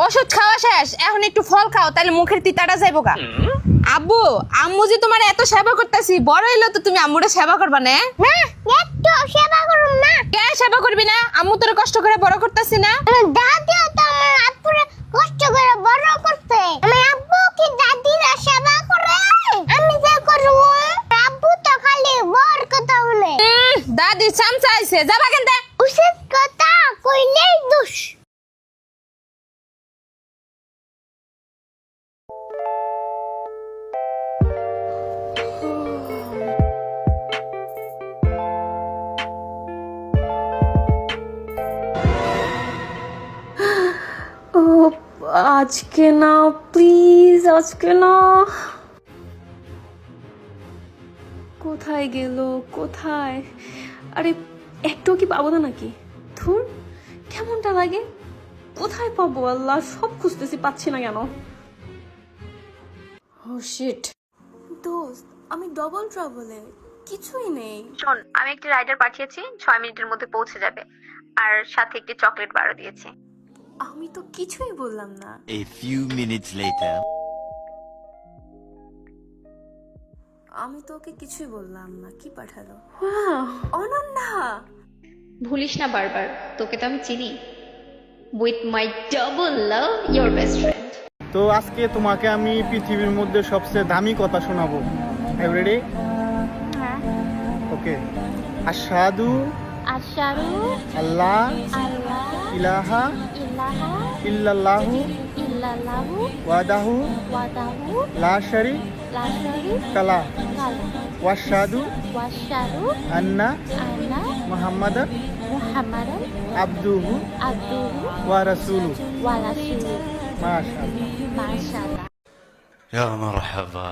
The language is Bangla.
ওষুধ খাওয়া শেষ, এখন একটু ফল খাও, তাহলে মুখের তিতাটা যাইবো গা। আব্বু, আম্মু যে তোমার এত সেবা করতেছি, বড় হইলো তো তুমি আম্মুরে সেবা করবা না? না একটু সেবা করুন না। কে সেবা করবি না? আম্মু তোরে কষ্ট করে বড় করতেছি না? দাদিও তো আমার আব্বুরে কষ্ট করে বড় করতে। আমার আব্বু কি দাদিরা সেবা করে? আমি যে করব, আব্বু তো খালি বর কথা বলে। দাদি চামচা আইছে, যাবা কেনতে? উচিত কথা কইলেই দোষ। ও আজকে না প্লিজ, আজকে না। কোথায় গেল, কোথায়? আরে একটু কি পাবো না নাকি? ধুর, কেমনটা লাগে। কোথায় পাবো আল্লাহ, সব খুঁজতেছি, পাচ্ছি না কেন। ও শিট, দোস্ত আমি ডবল ট্রাভেলে, কিছুই নেই। শোন, আমি একটি রাইডার পাঠিয়েছি, 6 মিনিটের মধ্যে পৌঁছে যাবে, আর সাথে একটি চকলেট বারও দিয়েছি। আমি তো কিছুই বললাম না। A few minutes later. আমি তো ওকে কিছুই বললাম না, কি পাঠালো? অনন্যা! ভুলিস না বারবার, তোকে তো আমি চিনি। With my double love, your best friend. তো আজকে তোমাকে আমি পৃথিবীর মধ্যে সবচেয়ে দামি কথা শোনাবো। রেডি? হ্যাঁ। ওকে। আশহাদু আশহাদু আল্লাহ আল্লাহ ইলাহা ইলাহা ইল্লাল্লাহু ইল্লাল্লাহু ওয়াহদাহু ওয়াহদাহু লা শারীকা লা শারীকা লাহু লাহু ওয়াশহাদু ওয়াশহাদু আন্না আন্না মুহাম্মাদান মুহাম্মাদান আবদুহু আবদুহু ওয়া রাসূলুহু। ওয়া রাসূলুহু। মাশাআল্লাহ। মাশাআল্লাহ। يا مرحبا.